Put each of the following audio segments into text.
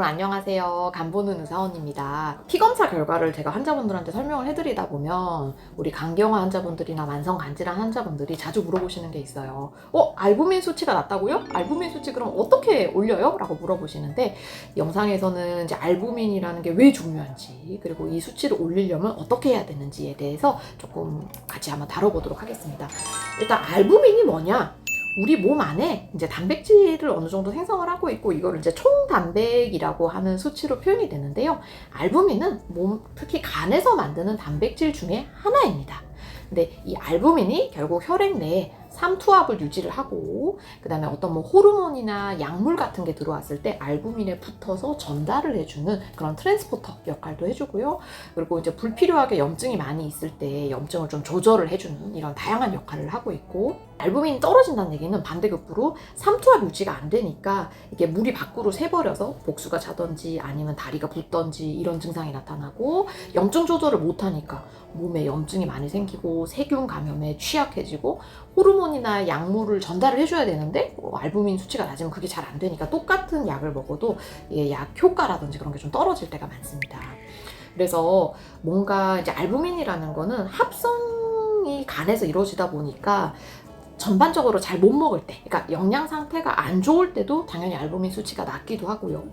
여러분 안녕하세요. 간보는 의사원입니다. 피검사 결과를 제가 환자분들한테 설명을 해드리다 보면 우리 간경화 환자분들이나 만성 간질환 환자분들이 자주 물어보시는 게 있어요. 알부민 수치가 낮다고요? 알부민 수치 그럼 어떻게 올려요? 라고 물어보시는데, 영상에서는 이제 알부민이라는 게 왜 중요한지, 그리고 이 수치를 올리려면 어떻게 해야 되는지에 대해서 조금 같이 한번 다뤄보도록 하겠습니다. 일단 알부민이 뭐냐? 우리 몸 안에 이제 단백질을 어느 정도 생성을 하고 있고, 이걸 이제 총단백이라고 하는 수치로 표현이 되는데요. 알부민은 특히 간에서 만드는 단백질 중에 하나입니다. 근데 이 알부민이 결국 혈액 내에 삼투압을 유지를 하고, 그 다음에 어떤 호르몬이나 약물 같은 게 들어왔을 때 알부민에 붙어서 전달을 해주는 그런 트랜스포터 역할도 해주고요. 그리고 이제 불필요하게 염증이 많이 있을 때 염증을 좀 조절을 해주는 이런 다양한 역할을 하고 있고, 알부민이 떨어진다는 얘기는 반대급부로 삼투압 유지가 안 되니까 이게 물이 밖으로 새버려서 복수가 차던지 아니면 다리가 붓던지 이런 증상이 나타나고, 염증 조절을 못하니까 몸에 염증이 많이 생기고 세균 감염에 취약해지고, 호르몬이나 약물을 전달을 해줘야 되는데 알부민 수치가 낮으면 그게 잘 안 되니까 똑같은 약을 먹어도 약 효과라든지 그런 게 좀 떨어질 때가 많습니다. 그래서 뭔가 이제 알부민이라는 거는 합성이 간에서 이루어지다 보니까 전반적으로 잘 못 먹을 때, 그러니까 영양 상태가 안 좋을 때도 당연히 알부민 수치가 낮기도 하고요.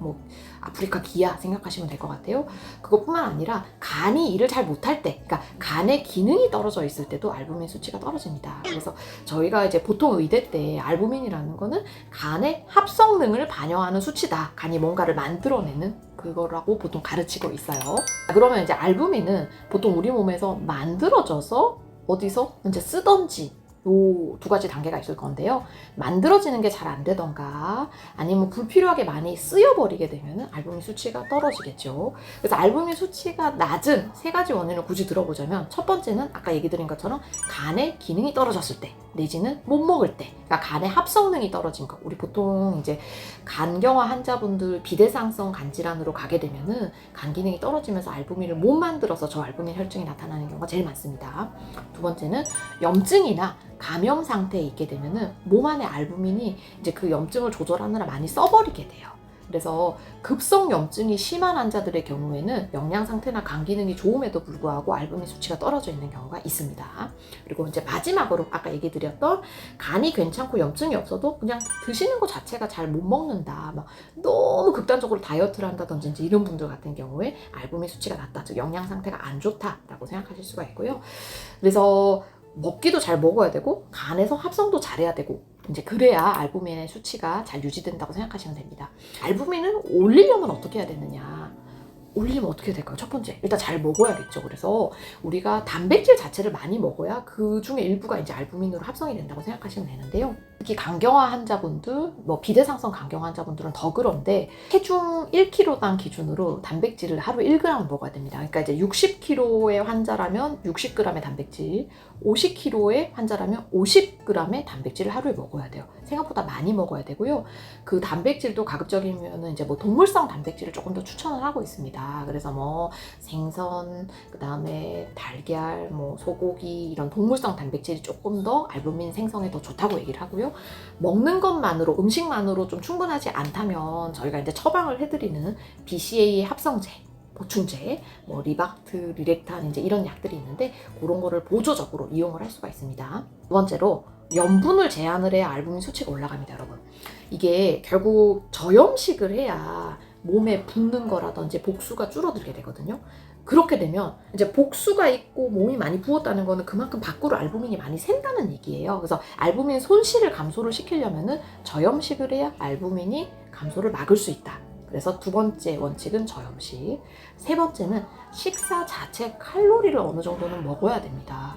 아프리카 기아 생각하시면 될 것 같아요. 그것뿐만 아니라 간이 일을 잘 못할 때, 그러니까 간의 기능이 떨어져 있을 때도 알부민 수치가 떨어집니다. 그래서 저희가 이제 보통 의대 때 알부민이라는 거는 간의 합성능을 반영하는 수치다, 간이 뭔가를 만들어내는 그거라고 보통 가르치고 있어요. 그러면 이제 알부민은 보통 우리 몸에서 만들어져서 어디서 이제 쓰던지 요 두 가지 단계가 있을 건데요. 만들어지는 게 잘 안 되던가 아니면 불필요하게 많이 쓰여버리게 되면 알부민 수치가 떨어지겠죠. 그래서 알부민 수치가 낮은 세 가지 원인을 굳이 들어보자면, 첫 번째는 아까 얘기 드린 것처럼 간의 기능이 떨어졌을 때 내지는 못 먹을 때, 그러니까 간의 합성능이 떨어진 거. 우리 보통 이제 간경화 환자분들 비대상성 간질환으로 가게 되면은 간 기능이 떨어지면서 알부민을 못 만들어서 저알부민 혈증이 나타나는 경우가 제일 많습니다. 두 번째는 염증이나 감염 상태에 있게 되면은 몸 안에 알부민이 이제 그 염증을 조절하느라 많이 써버리게 돼요. 그래서 급성 염증이 심한 환자들의 경우에는 영양 상태나 간 기능이 좋음에도 불구하고 알부민 수치가 떨어져 있는 경우가 있습니다. 그리고 이제 마지막으로 아까 얘기 드렸던 간이 괜찮고 염증이 없어도 그냥 드시는 것 자체가 잘 못 먹는다, 너무 극단적으로 다이어트를 한다든지 이런 분들 같은 경우에 알부민 수치가 낮다, 즉 영양 상태가 안 좋다라고 생각하실 수가 있고요. 그래서 먹기도 잘 먹어야 되고 간에서 합성도 잘해야 되고, 이제 그래야 알부민의 수치가 잘 유지된다고 생각하시면 됩니다. 알부민을 올리려면 어떻게 해야 되느냐? 올리면 어떻게 될까요? 첫 번째, 일단 잘 먹어야겠죠. 그래서 우리가 단백질 자체를 많이 먹어야 그 중에 일부가 이제 알부민으로 합성이 된다고 생각하시면 되는데요. 특히 간경화 환자분들, 비대상성 간경화 환자분들은 더 그런데 체중 1kg당 기준으로 단백질을 하루 1g을 먹어야 됩니다. 그러니까 이제 60kg의 환자라면 60g의 단백질, 50kg의 환자라면 50g의 단백질을 하루에 먹어야 돼요. 생각보다 많이 먹어야 되고요. 그 단백질도 가급적이면 이제 동물성 단백질을 조금 더 추천을 하고 있습니다. 그래서 생선, 그 다음에 달걀, 소고기 이런 동물성 단백질이 조금 더 알부민 생성에 더 좋다고 얘기를 하고요. 먹는 것만으로, 음식만으로 좀 충분하지 않다면 저희가 이제 처방을 해드리는 BCAA 합성제, 보충제, 리박트, 리렉탄 이제 이런 약들이 있는데 그런 거를 보조적으로 이용을 할 수가 있습니다. 두 번째로 염분을 제한을 해야 알부민 수치가 올라갑니다, 여러분. 이게 결국 저염식을 해야 몸에 붓는 거라든지 복수가 줄어들게 되거든요. 그렇게 되면 이제 복수가 있고 몸이 많이 부었다는 거는 그만큼 밖으로 알부민이 많이 샌다는 얘기예요. 그래서 알부민 손실을 감소를 시키려면은 저염식을 해야 알부민이 감소를 막을 수 있다. 그래서 두 번째 원칙은 저염식. 세 번째는 식사 자체 칼로리를 어느 정도는 먹어야 됩니다.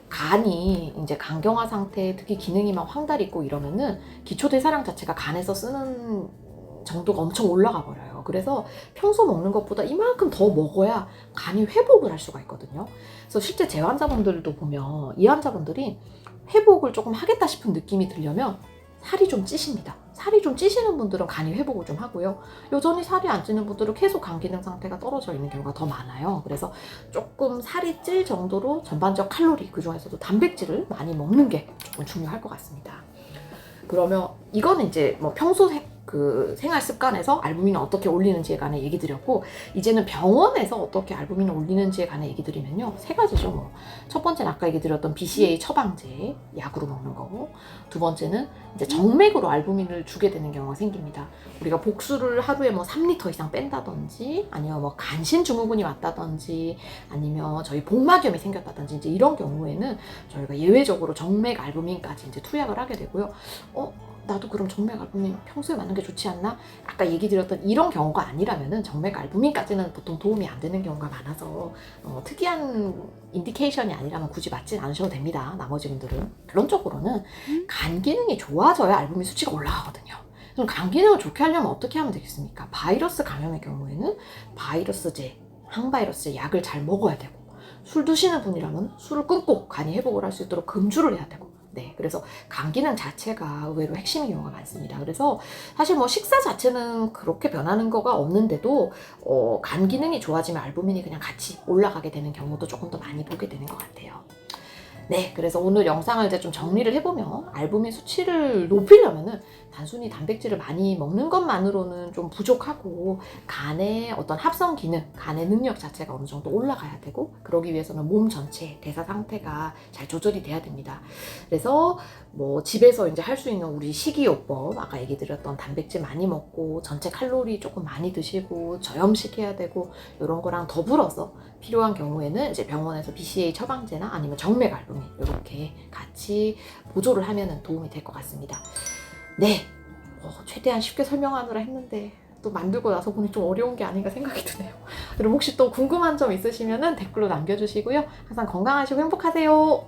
간이 이제 간경화 상태에 특히 기능이 막 황달이 있고 이러면은 기초대사량 자체가 간에서 쓰는 정도가 엄청 올라가 버려요. 그래서 평소 먹는 것보다 이만큼 더 먹어야 간이 회복을 할 수가 있거든요. 그래서 실제 제 환자분들도 보면 이 환자분들이 회복을 조금 하겠다 싶은 느낌이 들려면 살이 좀 찌십니다. 살이 좀 찌시는 분들은 간이 회복을 좀 하고요. 여전히 살이 안 찌는 분들은 계속 간 기능 상태가 떨어져 있는 경우가 더 많아요. 그래서 조금 살이 찔 정도로 전반적 칼로리, 그중에서도 단백질을 많이 먹는 게 조금 중요할 것 같습니다. 그러면 이거는 이제 평소 그 생활 습관에서 알부민을 어떻게 올리는지에 관해 얘기 드렸고, 이제는 병원에서 어떻게 알부민을 올리는지에 관해 얘기 드리면요, 3가지죠. 뭐 첫 번째는 아까 얘기 드렸던 BCAA 처방제 약으로 먹는 거고, 두 번째는 이제 정맥으로 알부민을 주게 되는 경우가 생깁니다. 우리가 복수를 하루에 뭐 3리터 이상 뺀다든지, 아니면 뭐 간신 증후군이 왔다든지, 아니면 저희 복막염이 생겼다든지, 이제 이런 경우에는 저희가 예외적으로 정맥 알부민까지 이제 투약을 하게 되고요. 나도 그럼 정맥 알부민 평소에 맞는 게 좋지 않나? 아까 얘기 드렸던 이런 경우가 아니라면은 정맥 알부민까지는 보통 도움이 안 되는 경우가 많아서 특이한 인디케이션이 아니라면 굳이 맞진 않으셔도 됩니다. 나머지 분들은. 결론적으로는 간 기능이 좋아져야 알부민 수치가 올라가거든요. 그럼 간 기능을 좋게 하려면 어떻게 하면 되겠습니까? 바이러스 감염의 경우에는 바이러스제, 항바이러스제 약을 잘 먹어야 되고, 술 드시는 분이라면 술을 끊고 간이 회복을 할 수 있도록 금주를 해야 되고, 네, 그래서 간 기능 자체가 의외로 핵심인 경우가 많습니다. 그래서 사실 뭐 식사 자체는 그렇게 변하는 거가 없는데도 간 기능이 좋아지면 알부민이 그냥 같이 올라가게 되는 경우도 조금 더 많이 보게 되는 것 같아요. 네, 그래서 오늘 영상을 이제 좀 정리를 해보면, 알부민 수치를 높이려면은 단순히 단백질을 많이 먹는 것만으로는 좀 부족하고, 간의 어떤 합성 기능, 간의 능력 자체가 어느 정도 올라가야 되고, 그러기 위해서는 몸 전체 대사 상태가 잘 조절이 돼야 됩니다. 그래서 뭐 집에서 이제 할 수 있는 우리 식이요법, 아까 얘기 드렸던 단백질 많이 먹고 전체 칼로리 조금 많이 드시고 저염식해야 되고, 이런 거랑 더불어서 필요한 경우에는 이제 병원에서 BCAA 처방제나 아니면 정맥 알부민 이렇게 같이 보조를 하면 도움이 될 것 같습니다. 네, 최대한 쉽게 설명하느라 했는데 또 만들고 나서 보니 좀 어려운 게 아닌가 생각이 드네요. 여러분 혹시 또 궁금한 점 있으시면 댓글로 남겨주시고요. 항상 건강하시고 행복하세요.